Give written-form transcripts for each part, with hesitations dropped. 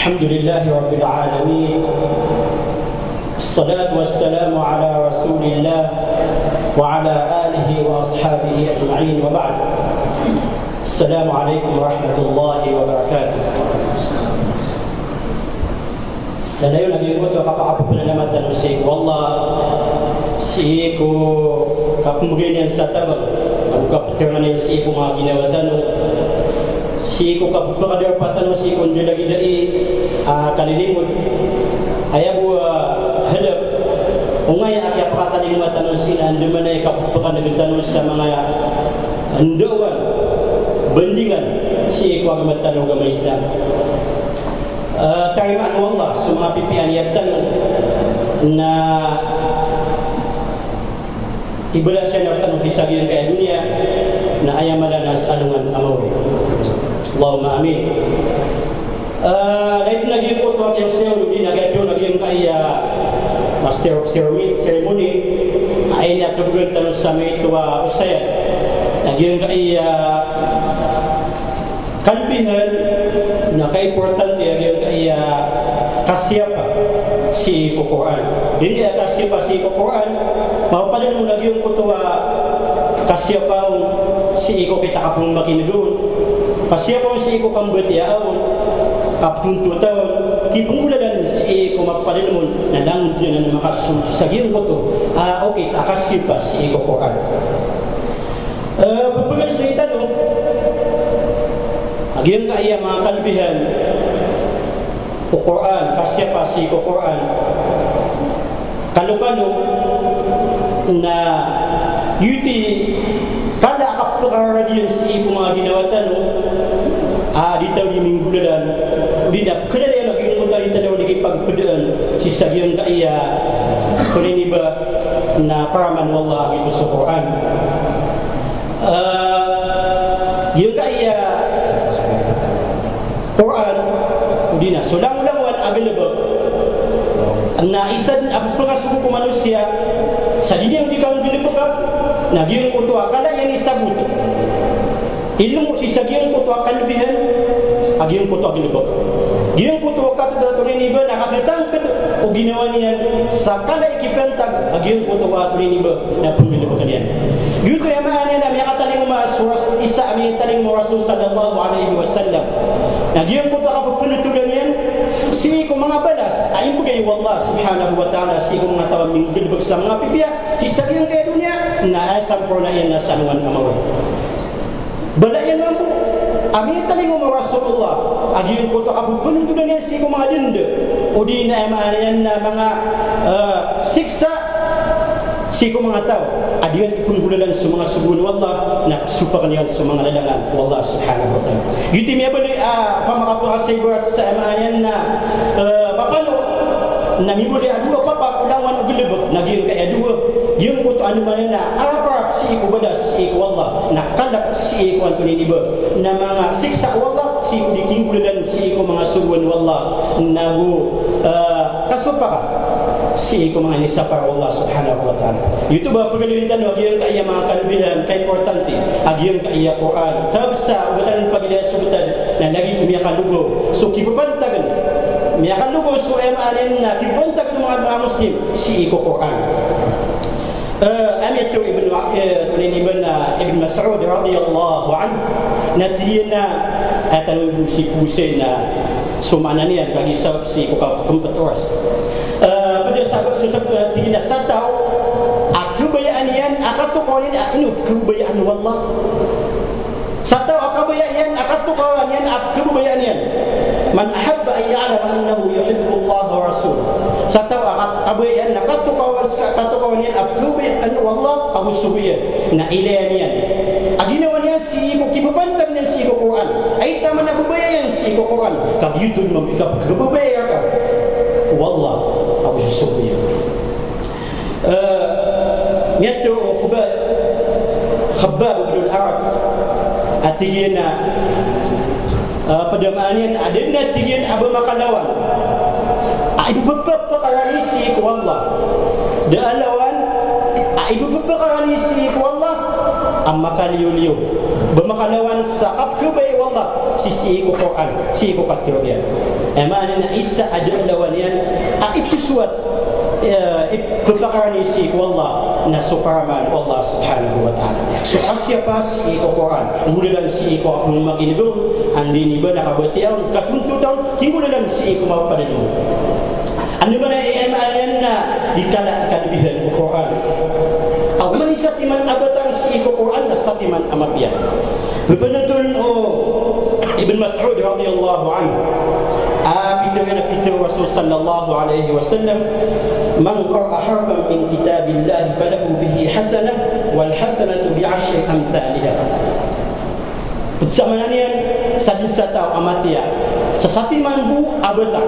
الحمد لله رب العالمين، الصلاة والسلام على رسول الله وعلى آله وأصحابه أجمعين، وبعد. السلام عليكم ورحمة الله وبركاته. Dan ayo lagi ko to kapag penyelamatan usik wallah si ko kapumugin sa tabang kapag permanent si ko mga ginawatan si ko kapag patan si ko lagi dai kalilimod ayabu hadap ungay akya pakatalimatan sina andumanay kapag nagtanong sa mga andawan bendingan si ko agamatan agama Islam. Tarimaan wallah sa mga pipian yatan na ibala siya nartan fisagiyan kaya dunia na ayamala nas alungan amawi. Allahumma amin. Lain lagi ko tuwag yung ceremony nagayto lagi yung kaya master of ceremony ay niya kabugan tanong sa may tuwa usaya lagi yung kaya kalbihan na ka-importante ang kaya kasyapa si Quran. Hindi kasyapa si Quran, mapapalan mo lagi yung kutuwa kasyapa si iko kita kapong makinagawin. Kasyapa si iko kambatiyaon, kaptuntutawan, kipunguladan si iko mapapalan mo na lang na makasunod sa giyong kuto. Okay, kasyapa si iko Quran. Pagpagas na itanong, agiyang kaya mga kalbihan o Quran, kasyapa si Quran kalukano na yuti kada kapagkaradiyan si mga ginawatan ditaw di mingguladan dinap kada na lagi yung dito daw nagipagpadaan si sagiyang kaya kuniniba na paraman wallah gitu sa Quran yung kaya Quran dina sulang-ulangan available na isa ang pagkasuko ko manusia sa dinyang di kang bilibukan nagyong kutuwa kada yan isabot ilong si sagyong kutuwa kalbihan agyong kutuwa bilibuk gyong kutuwa kato niba nakakitang kad o ginawa niyan sa kada ikipentag agyong kutuwa niba na pumbilibukan yan gyuto yamaan yan na may kataling mo surah isa may taling mo Rasul sallallahu alaihi wasallam nagyong kutuwa kapapunutulan yan si ko mga balas ay bugay wallah subhanahu wa ta'ala si ko mga tawang minggilbag sa mga pipiya si sagyong kaya dunia na asam ko na yan na sanuan amawan balayan mampu amin taling mo Rasulullah agyong kutuwa kapapunutulan yan si ko mga dinda o di na yamaan yan na mga siksa si ko mga tao adiyan ipunggulan sa mga subun wallah na supakan yan sa mga lalangan wallah subhanahu wa ta'ala yuti miya bali pamakapakasay burat sa amayan na papano na mibuli adua papa kulangan ugilibot nagyong kaya adua yung kuto ano man na araparat si ko badas si ko wallah na kalak si ko anto niniba na mga siksa wallah si ko dikinggulan si ko mga subun wallah nagu kasupaka si ko mga nisapar Allah subhanahu wa ta'ala ito ba pagalintan agyang kaya mga kalbihan kay importante agyang kaya Quran sabsa ugatan pagila subutan na lagi umiyakan lugo so kipapantagan umiyakan lugo so emanin na kipantag ng mga muslim si ko Quran Amiyatu ibn Mas'ud radiyallahu anhu natiyana atan si pusay na sumana niya kagisap si ko kompetors pada sahabat itu sabda tinggi satau kebayaan yan akatu qawlin inu kebayaan wallah satau akabayaan yan akatu qawlan yan kebayaan yan man ahabba an ya'lam annahu yuhibbu Allah wa rasul satau akabayaan akatu qawlan yan kebayaan wallah abu subiyan na ilayan yan aginawan yan si ko kibubantag na si ko Quran ay tama na bubayan si ko Quran kagyudun mabikap kebubaya ka wallah abu subiyan Yaitu Khabbab bin al-Arat atigina padamanin adina tigin abu makalawan ibu bapa pakarisi ko Allah daalawan ibu bapa pakarisi ko Allah amma kaliu bermakalawan saqab ke baik wallah sisi ko Quran si ko katrian amana isa ada lawanian aib sesuatu kebakaran isi wallah na suparaman Allah subhanahu wa ta'ala so siapa si ko Quran mudalan si ko apun makin itu andi ni bana kabatian katuntutan timbulan si ko mau pada dulu andi mana amana dikala kalebihan Quran au man satiman abatan si ko Quran na satiman amapia bebenutun Ibn Mas'ud radhiyallahu anhu Peter Rasul sallallahu alaihi wasallam man qara'a harfan min kitabillah falahu bihi hasanah wal hasanatu bi'ashri amthaliha persamananian sadisata amatia sesatiman bu abatan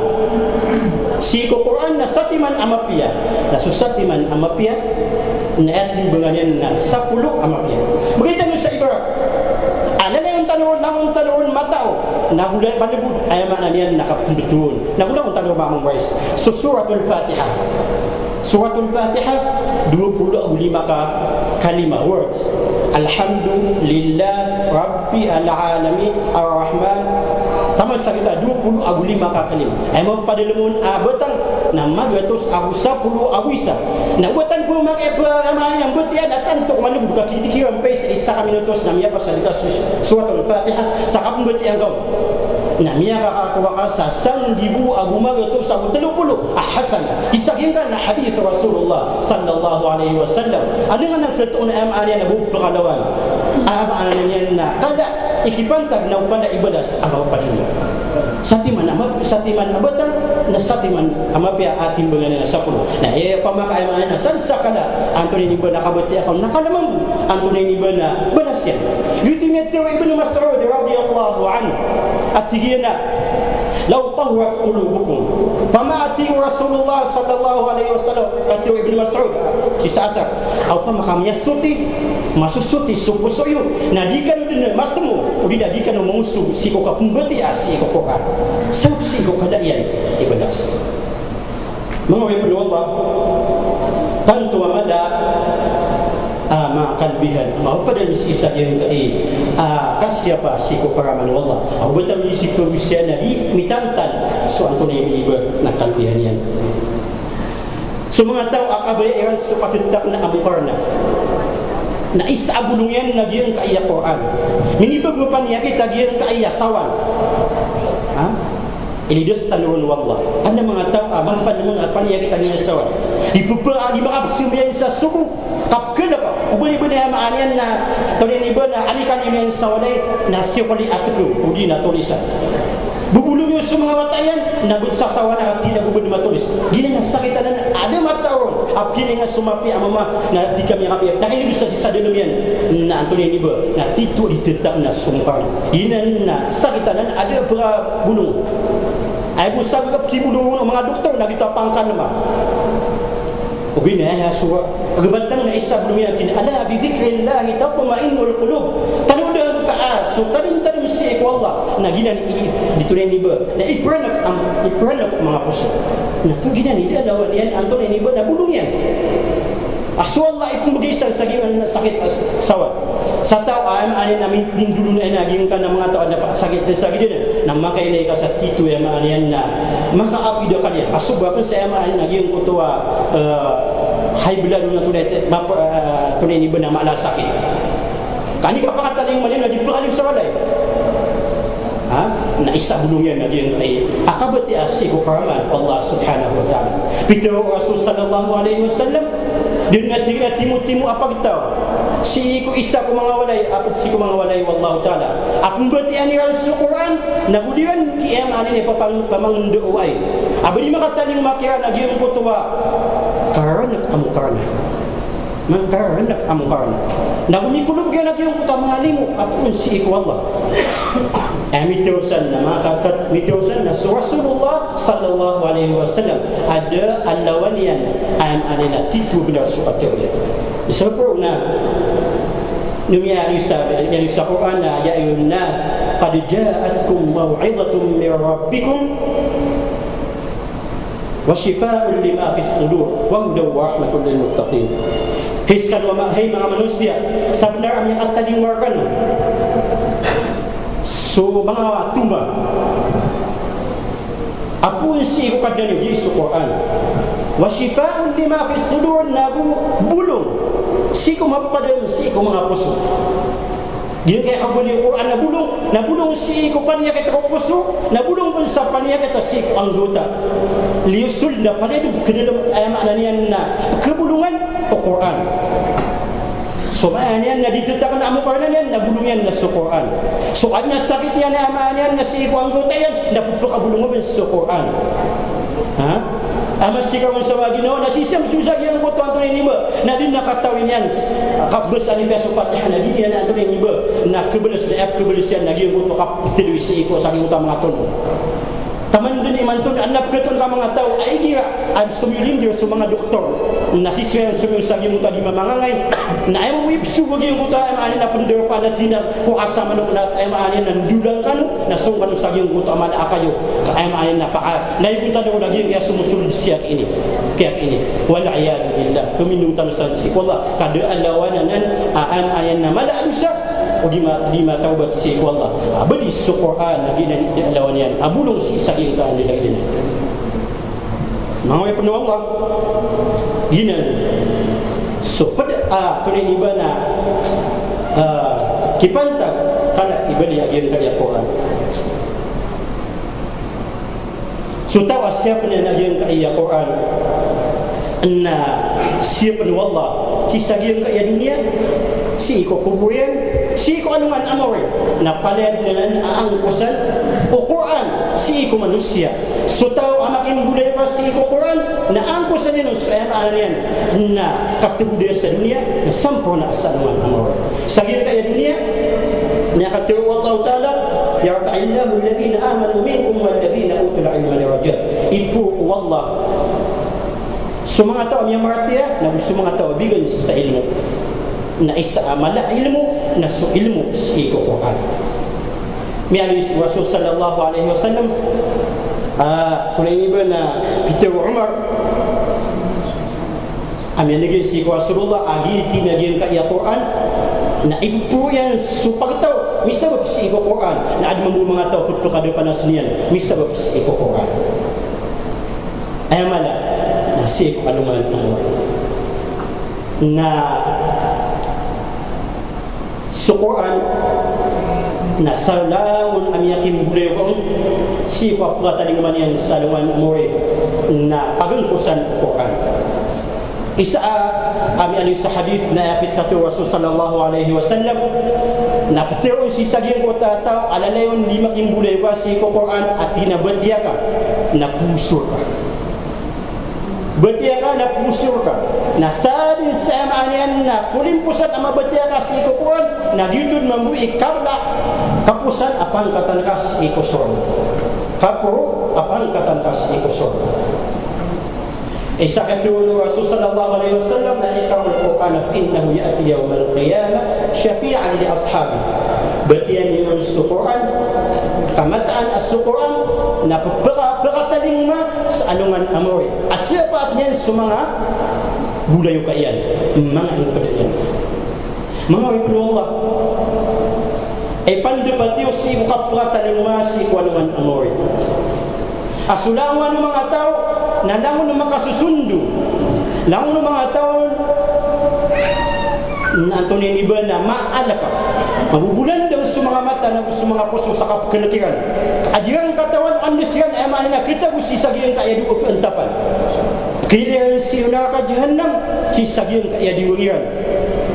si Quran na satiman amapia na susatiman amapia na atin benganian na 10 amapia begitu nu sa ibarat ana yang namun tanurun matao nagulan balibud ay maknanya nakapundutun nagulan tanur mamang guys so suratul Fatihah 25 kalimah words alhamdulillah rabbil alamin arrahman taman sakita 25 kalimah ay mo pada lemun betang nama 210 awisa na buatan pun makai amalan yang betia datang untuk mana buka kira sampai isa minutos namanya pasal suratul Fatihah sakap betia kau namanya kakak sasan dibu aguma itu sabu 30 hasan disahihkan hadis Rasulullah sallallahu alaihi wasallam ada dengan ketun amalan Abu Pengalawan amalan na kada ikipantan na pada ibadah apa pada ini satiman abatan na satiman amapia atim bengan na 10 nah pamakai amalan na sakada antoni ni bana kabati akau nakala mampu antoni ni bana benasian yutimnya Ibnu Mas'ud radhiyallahu anhu atigina law tahwat qulubukum fama ati Rasulullah sallallahu alaihi wasallam kata Ibnu Mas'ud si saatak au pamakamnya suti masuk suti subusoyu nadikan udina masmu udida dikan mengusuh si koka pembeti asi koka sab si koka daian ibadas mengoy Ibnu Allah tantu amada makan bihan mau pada sisa yang kasiapa si ko paraman wallah au betam isi perusian di mitantan soal ni ibu nakal bihan yan semua tahu akabai iran sepatut tak na abukarna na isa bulungan na giang ka iya Quran mini beberapa ni kita giang ka iya sawan ini dia tanurun wallah anda mengatakan abang apa ni kita ni sawan di beberapa di bab sembilan subuh kapkel apa ubani benda amalan na tolong ni benda alikan yang sawalai nasib kali atku udina tulisan bubulungnya semua watayan na sasawan hati na bubun matulis gini na sakitan ada mataon api dengan sumapi amama na tika mi api tak ini bisa sisa demian na antoni ni ber na titu ditetak na sumpan gini na sakitan ada berapa bulung ai busa ke pergi bulung mengaduk tahu nak kita pangkan mah begini ya surah gebatan na isa belum yakin ala bi dzikrillah tatma'innul qulub tanu dah ka so tadi mesti ku Allah na gina ditulen ni ber na ipran mengapus na tu gina ni dia lawan yang antone ni ber na bulungian aswallah ibu begisan sagingan sakit sawat satau ani nami dulu na ging kana mengato ada sakit lagi dia nama kai le ka satitu ya manian na maka aku ida kalian asub apa saya mani lagi yang kutua high blood na tunai tunai ni bernama la sakit kani ka pakatan yang mana di pelali sawalai na isa bulungnya na dia ai akabati asiku paraman Allah subhanahu wa taala Peter Rasul sallallahu alaihi wasallam dengan timu apa kita si ku isa ku mangawalai apa si ku mangawalai wallahu taala aku berarti ani rasul Quran na budian di ani ne pamang doai abdi makata ning makiran lagi ang kutua karena amkarna mangkarna amkarna na bumikulo kaya lagi ang kuta mangalimu apun si ku Allah Mitausan nama kata mitausan Rasulullah sallallahu alaihi wasallam ada alawanian alina titu benar supatnya sempurna numia Isa Quran ya ayuhan nas qad ja'atkum mau'izatun min rabbikum wa shifaa'un lima fis sudur wa hudan wa rahmatun lil muttaqin Hei mga manusia, sebenarnya yang akan dimuarkan so mga tumba apa si kadang di Quran wa shifaa'un lima fi sudur nabu bulung si ko mapada si ko mga puso dia kaya habuli Quran na bulung si ko paniya kay puso na bulung pun sa paniya kay si ko anggota liusul na pala kedalam makna niyan na kebulungan Quran. So maanian na ditetapkan amu karena niyan na bulungan na sa Quran. So adna sakit yan na amaanian na si ko anggota yan na pagkabulungan sa Quran. Ha? Amas sikaw sa mga ginawa na sisam susah yang ko to Anthony Niba na din nakatawin yan kabes ani peso Fatihah na din yan Anthony Niba na kebelas na kebelas yan lagi ko to kap televisi ko sa utama ngaton. Taman din imantun anak keton ka mga tao ay gira ang sumilin dia sa mga doktor nasisyan sumil sa gimuta di mamangangay na ay mo ipsu bagi gimuta ay maani na pender pa na tina kung asa man na ay maani na dulang kan na sungkan sa gimuta man akayo ay maani na pa na ibuta daw lagi kaya sumusul siyak ini wal iyad billah tuminum tanusal si wallah kada alawanan am ayan na mala alusa o di ma taubat si wallah abadi su Quran lagi dan alawan yan abulong si saging ka nila ini mau penuh Allah gina so pada tulen ibana kipantag kana ibadi agen kaya Quran so tahu siapa yang agen kaya Quran na siapa wallah si saging kaya dunia si ko kubuyan si ko anuman amore na palad dengan angkusan o Quran si ko manusia so tahu amakin budaya pa si ko Quran na angkusan nino sa yan na katibudaya sa dunia na sampurna sa anuman amore sagir kaya dunia na katiru Allah Ta'ala yarfa'illahu alladhina amanu minkum walladhina utul ilma darajat ipu wallah so mga tao yang maratiya na gusto mga tao bigay sa ilmu na isa mala ilmu na su ilmu si Quran. Miali Rasul sallallahu alaihi wasallam tulay iba na Peter Umar amin lagi si Rasulullah agi tinagyan ka ya Quran na ibu yang supagtaw misabab si Quran na ad mga tao pud kada panasnian misabab si Quran ay mala na si anuman na sa Quran na salawun am yakin budaya ko si ko pagataling man yan salawan moy na pagungkusan Quran isa ami ali sa hadith na apit kato Rasul sallallahu alaihi wasallam na patero si saging ko tataw alalayon di making budaya ko si ko Quran at hinabatiya ka na pusur ka batiya ka na pusur ka na sadin sa amaanian na pulimpusan ang mabatiya ka sa ikukuan na gitod mamui kabla kapusan apang katankas ikusor kapuro apang katankas ikusor isa katulong Rasul sallallahu alaihi wasallam na ikaw al-Quran fa innahu ya'ti yawm al-qiyamah syafi'an li ashabi batiyan yung Quran kamataan as-Quran na pagkataling ma sa anungan amoy asyapat niyan sa mga budaya kaiyan mga ingkadayan mga ibnu Allah ay pandapatiyo si kapagataling ma si anungan amoy asulangan ng mga tao na langon ng makasusundo langon ng mga tao na antunin iba na maalaka mabubulan daw sa mga mata na sa mga puso sa kapakalakiran adirang katawan andisyan ay manina kita gusti sagiyan kaya di upantapan kiliran si unaka jahannam si sagiyan kaya di wuriran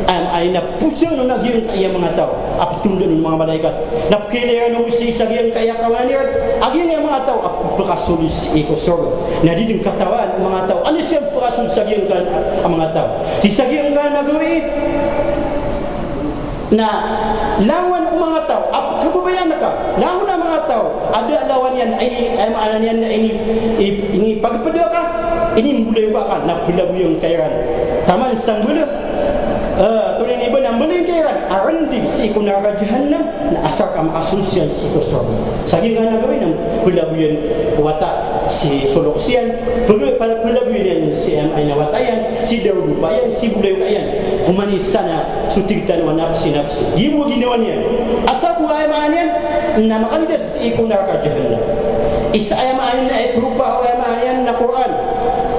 ay na pusang no nagyan kaya mga tao apitundon ng mga malaikat na kiliran no si sagiyan kaya kawaniran agyan ang mga tao apakasul si ikosorgo na din katawan ng mga tao andisyan pakasul sagiyan kan ang mga tao si sagiyan kan nagawi na lawan ang mga tao kababayan ka lawan ang mga tao ada lawan yan ay maanan yan na ini pagpada ka ini mulai ka na pulabu yung kairan taman sang bulu tulen iba na mulai kairan arandi si kunara jahannam na asar ka maasunsian si kusor sagi nga nagawin ng pulabu yung wata si soloksian pulabu yan si ay nawatayan si Daud payan si bulay payan umani sana sutigtan wa nafsi gibu ginawanian asal buhay manian na makalidas ikon neraka jahannam isa ay maanin ay berupa ay maanin na Quran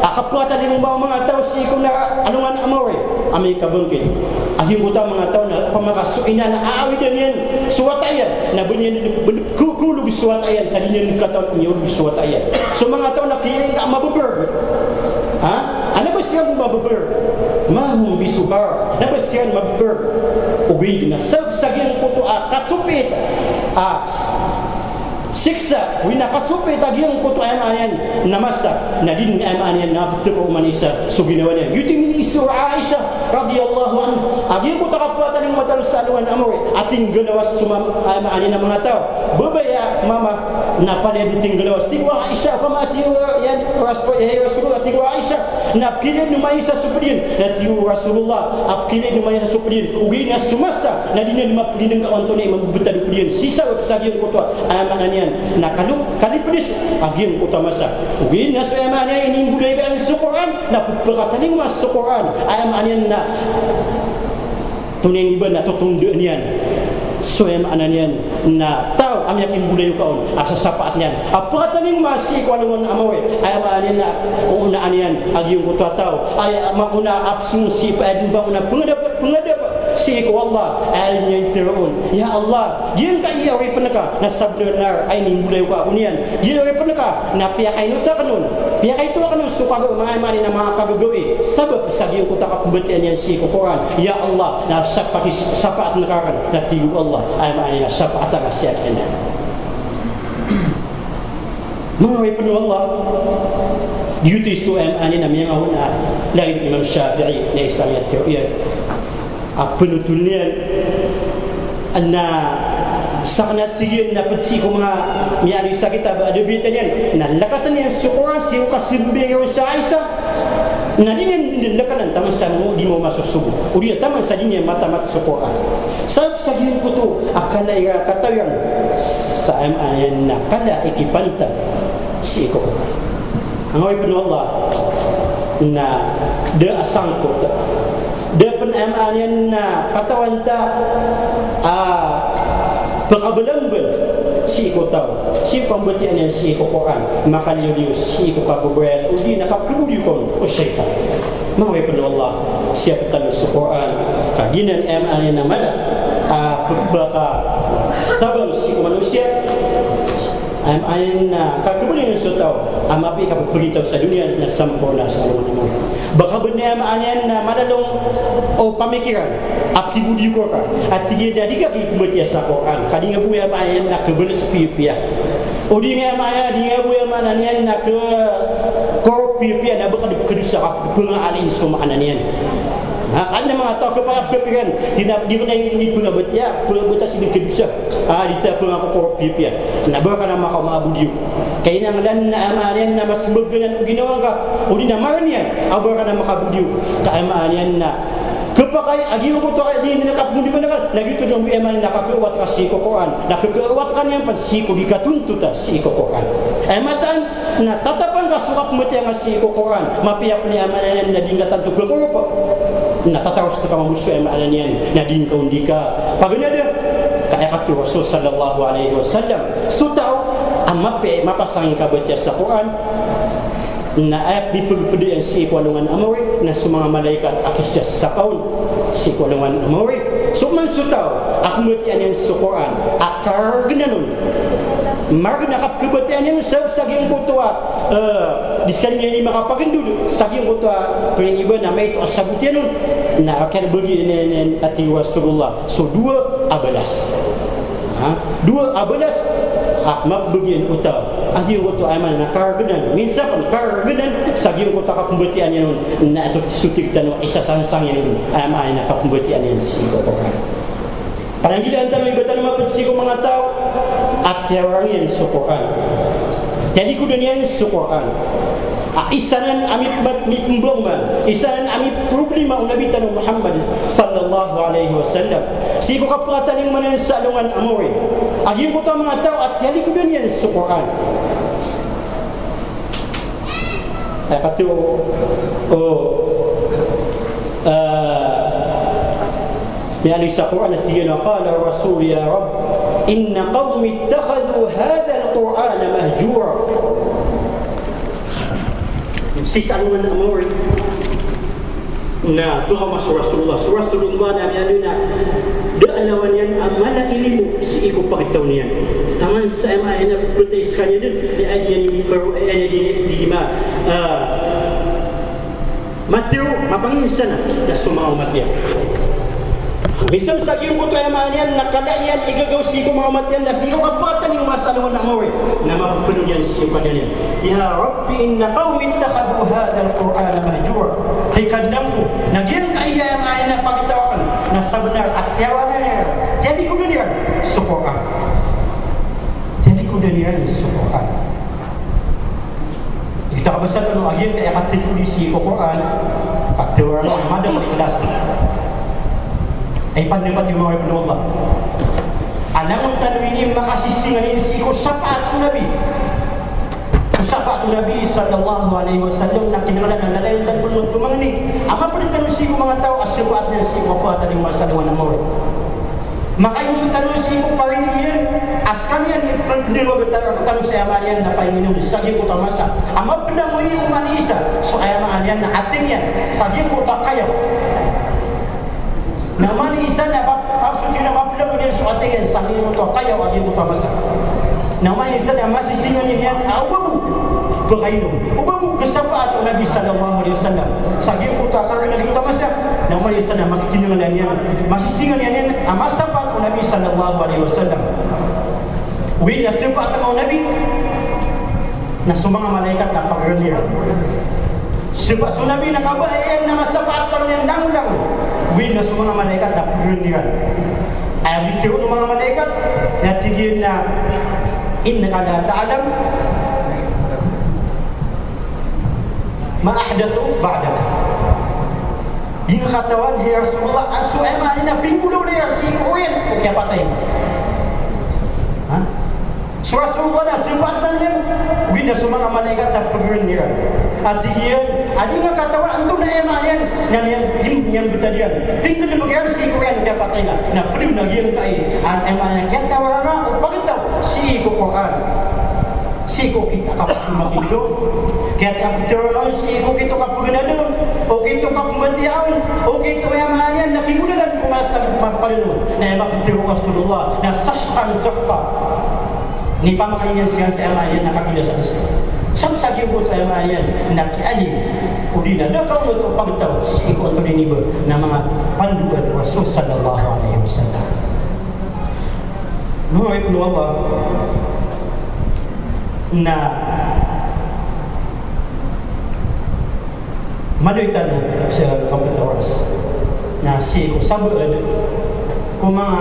akapwatan ng mga tao si ikon na anungan amaway amay kabungkit aging buta mga tao na pamakasuina na aawidan yan suwatayan na bunyan kulug suwatayan sa dinyan kataon niyo suwatayan so mga tao na kiling ka mabuburg ano ba siya mabuburg mahum bisukar na ba siya mabuburg ugid na sabsagin puto kasupit siksa wina kasupit agiyang kuto ay manian namasa na din ay manian na pagtiko umanisa suginawan yan yuti min isu Aisha radhiyallahu anha agiyang kuto kapwatan ng matalus sa aluan amoy ating galawas sumam ay manian na mga tao babaya mama na paled ting galawas tigwa Aisha pamati yan Rasulullah tigwa Aisha na kilid numaysa supudin na tigwa Rasulullah apkilid numaysa supudin ugina sumasa na din mapulin ng kawanto ni mabutad pudin sisa sa agiyang kuto ay manian na kaliplis aging utamasa ugin na sa emanya ini budaya ka sa Quran na pagkataling mas sa Quran ay emanya na tuning iba na tutundo niyan so emanya niyan na tao am yakin budaya kaon asa sapaat niyan pagkataling mas ikwalungan amawe ay emanya na unaan niyan aging utataw ay makuna absun si paedin ba una pengadap si ko Allah ay niyan teron ya Allah diyan ka iyawi penaka na sabnar ay ning bulay ko unian diyan penaka na piyakay nuta kanon piyakay to kanon sukago mga mani na mga kagagawi sabab sa diyan ko takapbetian yan si ko Quran ya Allah na sapat nakakan na tiyo Allah ay mani na sapat na siya kanya mga penuh Allah diuti suam ani na mga una lain Imam Syafi'i na Islamiyat teoriya penutulnian na saknatiyan na putsi ko mga miyari sa kita ba adebitan yan na lakatan yan sukuran siya kasimbing sa Aisha na din lakanan taman sa mo di mo masusubo uri taman sa dinya matamat sukuran sa sagihin ko to akala ya katayan sa amayan na kada ikipantan si ko ang ay penuh Allah na de asangkot depan amanan na katawan ta pagkabalambal si ko taw si pambatian yan si ko Quran makaliw si ko kabubayat udi nakapkabuli ko o syaitan mga penuh Allah siap tanus sa Quran kaginan amanan na mala pagka tabang si ko manusia amanan na kakabuli sa taw amapi kapagpagitaw sa dunia na sampurna sa alam mo baka benar amanan na madalong o pamikiran apti budi ko ka at tige dari ka kibati sa Quran kadi nga buya amanan na kebel sepipia o di nga amanan di nga buya amanan yan na ke korpipia na baka kedusa ka pengalin sumaanan yan kan mga tao kepikiran tidak dikenai ini pengabat ya pengabat sini kedusa dita pengaku korpipia na baka na makau maabudi kaya nang dan na amanan na mas beganan ginawa ka o di na maranian abaka na makabudi ka amanan na kepakai agi ko to di nakapmundi ko nakal lagi to dong eman nakakawat ka si ko Quran nakakawat kan yang pan si ko dikatuntuta si ko Quran ematan na tatapan ka surat mati ang si ko Quran mapiap ni amanan na dingatan to ko pa na tataros to ka mamusu amanan yan na din ka undika pagana dia kaya katu Rasul sallallahu alaihi wasallam sutau amape mapasang ka baca sa Quran na ayat dipegpede yang si kualungan amawi na semua malaikat akisya sa kaun si kualungan amawi so man sutau akmutian yang sa Quran akar gnanon magna kap kebetian yang saging kutua di sekali ini makapagen dulu saging kutua pering iba nama itu asabutian na akan bagi ati Rasulullah so 2 abalas 2 abalas akmak bagian utah agi waktu aman na kargenan minsan kargenan sagi ko ta kapembetian yan na ito sutik tan isa sansang yan aman na kapembetian yan si ko kan paranggilan tan may batan mapet si ko mga tao at orang yan sa Quran jadi ko dunia sa Quran isanan amit bat mi pembongma isanan amit problema Nabi Tanah Muhammad sallallahu alaihi wasallam si ko kapatan yang mana salungan amoy agi ko ta mga tao at yali ko dunia sa Quran ay katu يعني سقران تينا قال الرسول يا رب إن قوم اتخذوا هذا القرآن مهجورا. Sisaluan amor na Tuhan masuk Rasulullah na mialuna daalawan yan amala ilimu si iko pagtaw niyan taman sa MI na protes kanya din ay yan pero di ma Mateo mapanginsan na sumao Mateo bisan sa iyo ko tayo manian nakadayan igagaw si ko mga matyan na siyo kapatan yung masaluhan ng amor na mapupuno yan siyo pa din ya Rabbi inna qawmin takhadu hadha al-Qur'an mahjura ay kandang ko nagyang kaya ay na pagtawakan na sabenar at yawanan jadi ko din yan sukukan kita kabasa kanu agian kaya katil ko di si Qur'an pagtawaran madam di kelas ay pandapat yung mga ibn Allah anamon tanwini makasisinganin si ko sapat Nabi sallallahu alaihi wasallam na kinangalan ng lalayon tanong tumangni ama pa rin tanong si ko mga tao asyabat ng si ko pa taning masaluan ng mawar makayong tanong si ko pariniyan askan yan ipagdiwag at tanong sa yaman na pahinginom sagi ko tamasa ama pa na mo yung umanisa so kaya maanyan na ating yan sagi ko takayaw naman isa na absolutely na mapila mo niyan suwate yan sa akin mo ito kaya wagin mo tamasa naman isa na masisingan niyan awabu pangainom ubabu kasapaat ang Nabi sallallahu alaihi wasallam sa akin mo ito kaya naging tamasa naman isa na makikinungan niyan masisingan niyan amasapat ang Nabi sallallahu alaihi wasallam uwi na sipat ang Nabi na sumanga malaikat na pagranira sebab Nabi nak apa na masapat yang dang-dang win na mga malaikat na pagrindigan ay bitiw ng mga malaikat na tigil na innaka la ta'lam ma ahdathu ba'daka yung katawan ya Rasulullah asu emani na pingulo na si Korean kaya patay ha so Rasulullah na sebatan niya win na mga malaikat na pagrindigan at tigil adi nga katawan anto na emayan yang betadian tinggal bagian si Quran dia patay na perlu nagian kai an emayan kaya tawaranga pagitaw si Quran si ko kita kapag makido kaya kapag si ko kito kapag ganadon o kito kapag matiyaon o kito emayan nakimudalan kung matagpapalun na emapitiro Rasulullah na sahkan sahpa ni pamakalinyan siya sa emayan nakapila sa isa samsagi ko tayo mayan nakialim udina na kau ito pagtaw si iko ito diniba na mga panduan Rasul sallallahu alaihi wasallam mga ibn Allah na maluitan sa kapatawas na si iko sabuan kung mga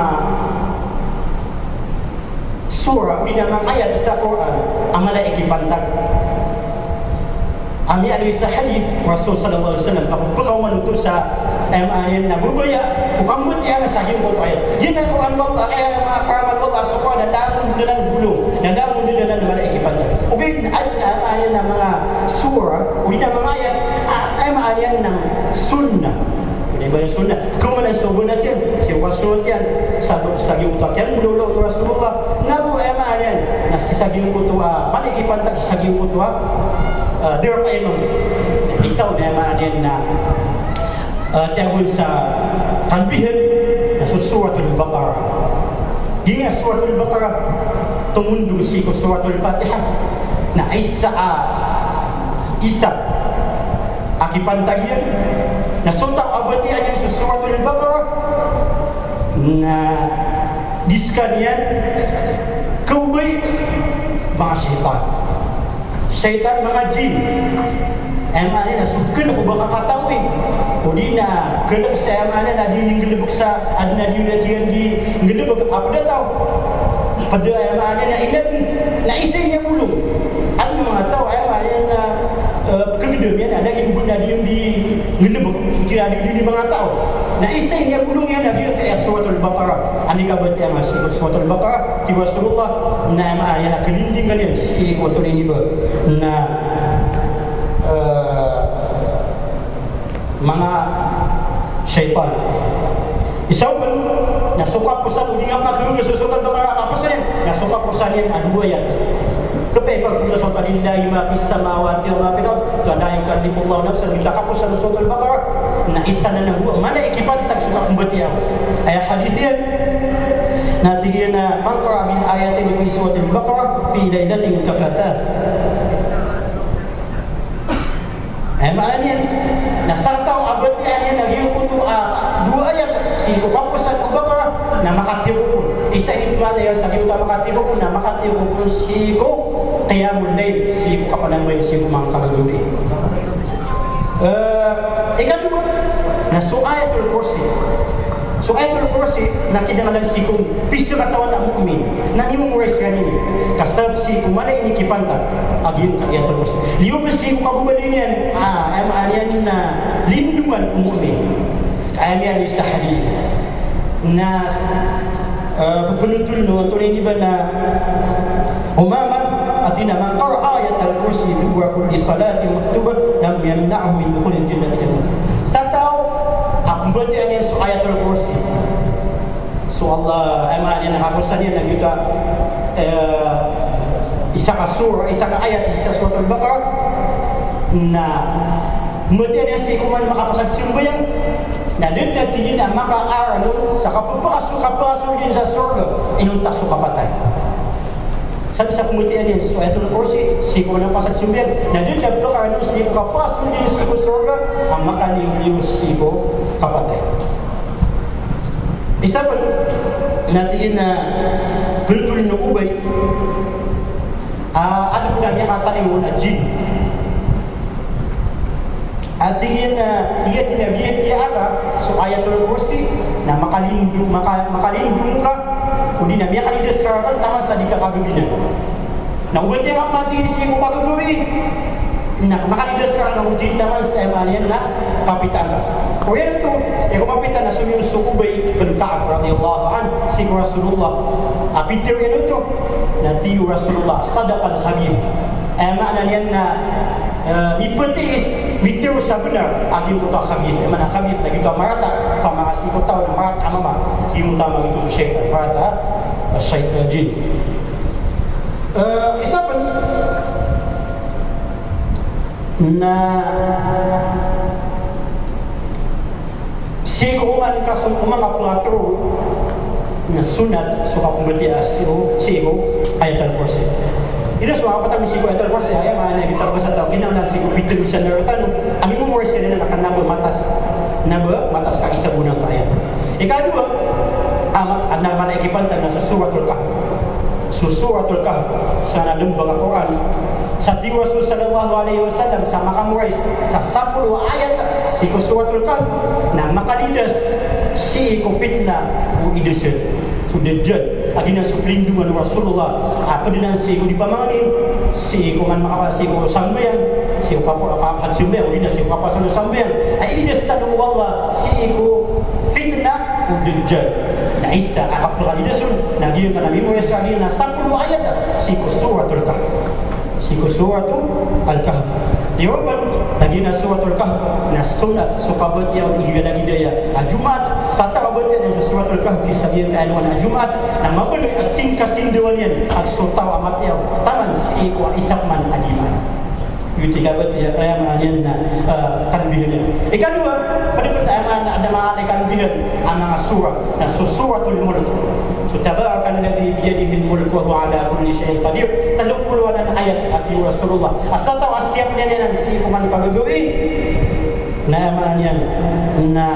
surah pinamang ayat sa Quran ang malaiki pantag Ami alwi sa hadith Rasul sallallahu alaihi wasallam kapag pagkawan ito sa ayan na bubaya ukambut yang sahih ko tayo yun ang Quran wallah ay paraman wallah subhanahu na dalang gulong na dalang na malaiki pantag ubig ayan na mga surah ubig na mga ayat ayan ng sunnah iba yung sunnah kung wala sunnah siya si Rasul yan sa giutak yan mulo Rasulullah nabu ayan na si saging ko to maliki pantag saging ko to there pa yun isaw na maaanin na tiyabon sa talbihan na sa Suratul Baqarah di nga Suratul Baqarah tumundong si ko Suratul Fatiha na isa akipantag yan na suntak abati yan sa Suratul Baqarah na diskan yan kaubay mga syaitan mga jin emane na sugken ko baka katawi o di na gelek sa emane na di gelebuk sa adna di gelebuk apa dah tahu pada emane na ilan na isinya bulung ano mga tahu emane na kegedemian ada ibu bunda di gelebuk suci ada di mga tahu na isinya bulung yan ada ayat Suratul Baqarah ani kabat yang masih Suratul Baqarah di Rasulullah na emane na kelindingan yan si ko to ni ba na mga syaitan Isaw man, nasuka po sa uding ang magkaroon sa susukan ng mga kapasin, nasuka po sa niyan ang buhayan. Kapag pagpila sa panilahi mapis sa mawat yung mga pinag, kadahin ka di Allah nafsan, mitaka po sa susukan ng bakar, na isa na ng buhay. Mana ikipantag suka kumbati ako. Ay hadith yan, natigyan na mangkara min ayatin fi suwatil bakar, fi laylating kafata. Ay maaan yan, nasangtaw abad yan, naging puto dua ayat, si upapusan ubakara, na makatibo po. Isa itman na yan, sabi ko makatibo po, na makatibo po si ko, qiyamul layl, si ko kapanangway, si ko mga kagaguti. Ikadua, na suayatul kursi. Suayatul kursi, na kinangalan si kong piso katawan ng mu'min, na imumurais ka nini, kasab si kong mana ini kipantag, agyon kayatul kursi. Liyo ba si kong kabubalin yan, yan na lindungan ng mu'min. Kaya yan sa hadith, na penutul no, tunay ni ba na umaman at inaman ayat al-kursi dua kulli salati maktubah lam yamna'hu min dukhulil jannati sa tao ang berarti ang su ayatul kursi so Allah aman yang hapusan niya na kita isa ka surah isa ka ayat isa surah al-baqarah na berarti ang si kuman makapasad simbayang na din na tingin ang maka-arano sa kapapasok din sa surga inuntas sa kapatay. Sabi sa kumutian yan, so ito na kursi, siko ng pasat simbiyan, na din na pagkakaroon siko kapasok din siko surga, ang makaliw siko kapatay. Isa pa, natingin na kultul ng ubay, ano po namin kataling mo na jin. At tingin na iya tinabiyat iya aka, so ayatul kursi na makalindung ka, kundi na biya kalidas ka kan tama sa di ka kagabinan. Na ubat niya ang matisi mo kagagawin. Na makalidas ka na uti naman sa emalian na kapitan ka. Kaya ito, kung mapitan na sumiyo sukubay bentak radiyallahu an si Rasulullah. Apitir yan ito, na tiyo Rasulullah, sadaqal khabith. Makna niyan na ipatiis bitir sa benar agi ko ta khabith mana khabith lagi to marata pamasi ko taw marata mama si utama itu su syaitan marata syaitan jin isa pa na si ko man kasum mga platro na sunat suka kumbati si ko ayatul kursi. Ina semua apa tapi siko etal kursi ayam mana kita bahasa tahu kena nak siko pitu bisa nerutan. Ami mo kursi na akan nabo matas ka isa bunang ayat. Ikadua ana mana ikipantag na sa suratul kahf. Suratul kahf sa nalembang Quran sa tiwa Rasul sallallahu alaihi wasallam sa makamurais sa 10 ayat siko suratul kahf na makalidas si ko fitna u ideset. Sudah jad agina suplindungan Rasulullah apa dinan si ko di pamangani si ko man makapasi ko sambayan si ko apa sambayan udina si ko apa sambayan ay ini stanu wallah si ko fitna udin jad na isa akapura disun na diyo kanami mo sa na 10 ayat si ko suratul kahf si ko suratul al-kahf diwan lagi na suratul kahf na sunat sukabat yang iya lagi daya Jumat sata kabat yang suratul kahf fi sabil ta'alwan Jumat na mabuloy asin kasin diwan yan at sutaw amat yaw taman si ko isakman adiman yuti kabat ya kaya manyan na kanbihan yan. Ikadua pada pertanyaan ada mga kanbihan ang mga surah na suratul mulk. So tabarakan alladhi biyadihi al-mulk wa huwa ala kulli shay'in qadir. 30 ayat at Rasulullah. Asa taw asyap niya na si kuman pagagawin. Na manyan na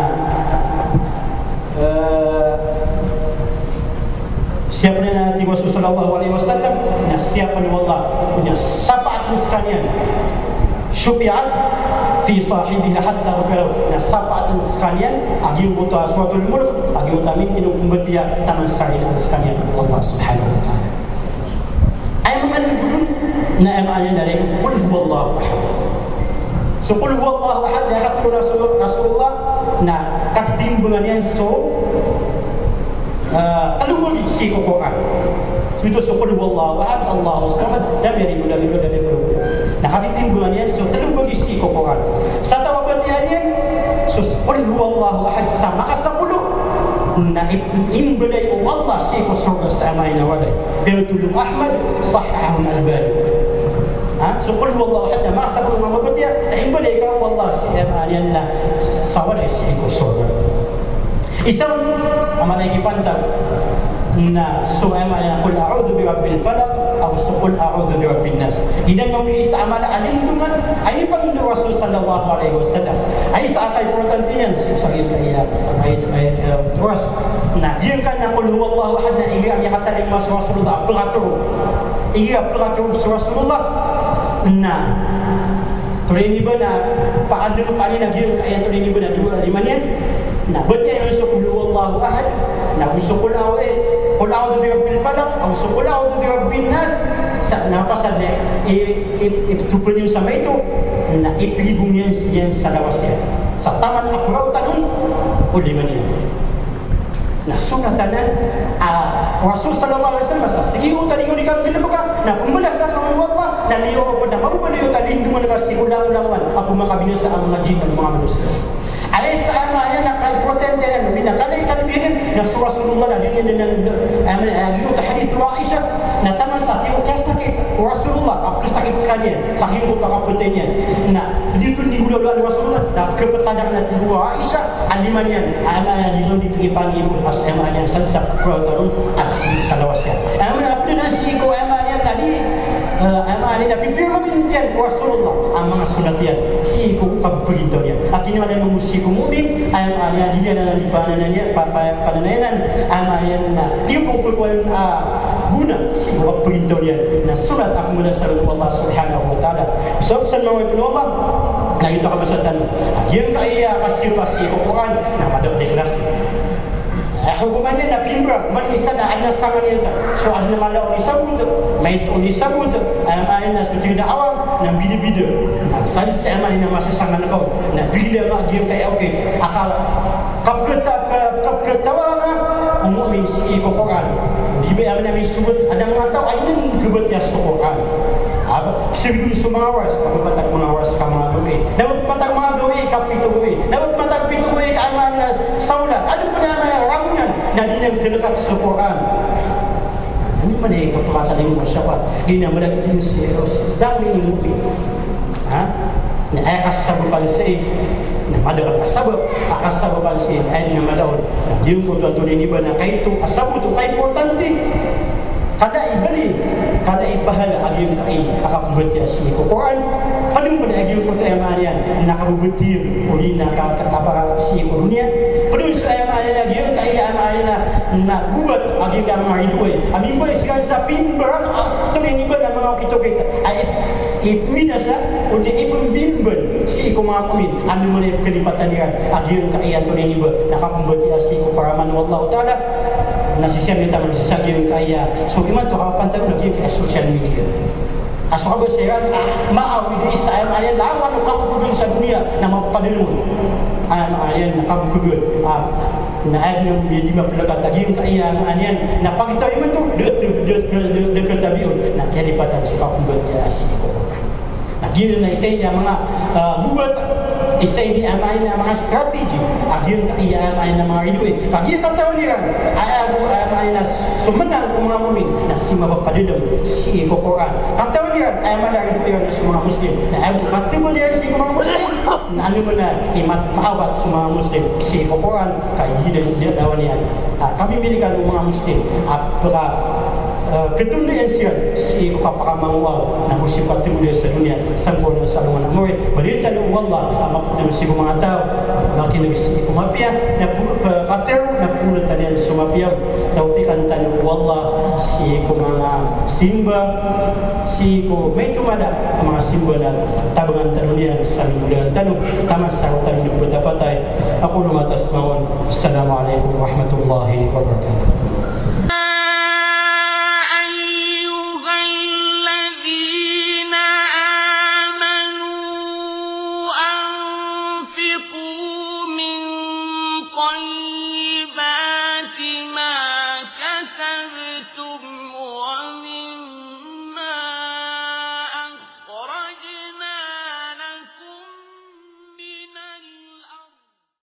siapa na Nabi sallallahu alaihi wasallam na siapa ni wallah punya sapat sekalian syufiat fi sahibiha hatta ghafara na sapat sekalian agi buta suratul mulk agi utamin tinung kumbatia taman sekalian sekalian Allah subhanahu wa taala ay man gudun na amanya dari qul huwallahu ahad so qul huwallahu ahad ya Rasulullah na katimbangan yan so alumuli si Quran. Itu syukur wallahu ahad Allahu samad lam yalid walam yulad walam yakul lahu kufuwan. Nah hatitimbangan yan so alumuli si Quran. Sa tawabatiannya syukur wallahu ahad sama ka 10 na imbelay Allah si ko surga sa amay na walay pero tulong Ahmad sahihun albani so qul huwallahu ahad ma sabab ma mabtiya na imbelay ka wallah si amay na sa walay si ko surga isang amalay gipantag na suama na qul a'udhu bi rabbil falaq aw qul a'udhu bi rabbin nas dinan mamili sa amala alindungan ay Panginoon Rasul sallallahu alaihi wasallam ay sa atay importante yan sa iya ay terus na dia kan na qul huwallahu ahad na iya ang yakatan mas Rasulullah pelatur Rasulullah na turini ba na paano pa na dia kaya turini ba na dua lima niyan na betul yang qul huwallahu ahad na gusto ko lang qul a'udhu bi rabbil falaq aw qul a'udhu bi rabbin nas sa napasad na itupan yung sama itu na ipilibong yan sa lawas yan sa taman apraw tanun o lima niya na sunatanan Rasul sallallahu alaihi wasallam sa siyo tadi ko dikang kinabuka na pembalasan ng Allah na liyo ko na mabubaliyo talindungan ka si ulang-ulangan ako makabinasa ang mga jin at mga manusia ay sa amanya na kalpotente na nubina kalay kalbihin na Rasulullah na din yung hadith wa Aisha na taman sa siyo kasakit Rasulullah apa sakit sekali sakit ko kakaputenya na dito ni ulo Rasulullah na kepetadak na tiwa Aisha alimanian amanya di dipigipan ibu as amanya sansa protarun at sa lawasya amanya apno na si ko amanya tadi amanya na pipir mamintian Rasulullah ang mga sunat yan si ko pagpagito yan at ini ada memusi kumuming amanya dia na lipanananya pananayanan amanya na dia po guna si ko pagpagito yan na sunat ako mula sa Allah subhanahu wa ta'ala so sa mga ibn Allah na ito kabasatan yung kaya kasi ko Quran na madaplik nasi hukumannya na pimbra mag-isa na anak sangan niya so ano naman lang unisabot may ito unisabot ay na suti na awang na bida-bida sali sa aman na masasangan ako na bila nga diyo kaya okay akal kapkatawa nga ang mu'min si Quran di ba aman namin subot ada mga tao ay nang gubat niya sa Quran Sibin sumawas, kapag mangawas ka mga gawi. Dapat patag mga gawi, kapito gawi. Dapat patag pito gawi, kaaman na saulat. Ano pa na ramunan na di nang kinakat sa Quran? Ano man ay kapulatan ng masyapat? Di na malagin si Eros. Dami ng mubi. Na ay kasababan siya. Na madagal kasabab. Akasababan siya. Ay na madawal. Yung ko tuwan ni ba na kaito. Asabo ito kay importante. Kada ibali, kada ipahala agiyong kain akabubuti si Quran. Paling mo na agiyong ko tayo manian nakabubuti uli nakakapaka si Quran. Paling sa tayo manian agiyong kaya manian na gubat agiyong ka mga iboy. Aming boy siya sa pimbarang tuming iba na mga kito kita ay ipminasa o di ipimbimbal si kumakumin. Aming mo na yung kalipatan niya agiyong kaya tuming iba nakabubuti si Quran. Wallahu ta'ala nasisiyan kita mansisagin kaya so iman to kapantag lagi kay social media aso ka ba siya maawi di isa ayan lawan ng kapugod sa dunia na mapadulungan ayan nakapugod na ayan yung di mapulagat lagi yung kaya ayan napakita iman to dekat tabiyon na kalipatan sa kapugod ya asiko lagi na isa niya mga gubat isa ini amay na mga strategy agyon kaya amay na mga idoy pagi kataw niya ay amay na sumenang mga mumin na si mapapadulong si Quran kataw niya ay amay na idoy na sa mga Muslim na ay kataw niya si mga Muslim na ano mo na imat maawat sa mga Muslim si Quran kaya hindi na daw niya kami milikan ng mga Muslim at ketunduan siya si kapakamangual na musipat timulis sa dunia sangko na sa luman amoy balita ng Allah maputin si mga tao makinig si kumapia na kater na pulot tanian sumapia taufikan tanu Allah si mga simba si ko may tumada mga simba na tabangan tanunia sa luman tanu tamas sa utan ng patay ako lumatas mawon assalamualaikum warahmatullahi wabarakatuh. طيب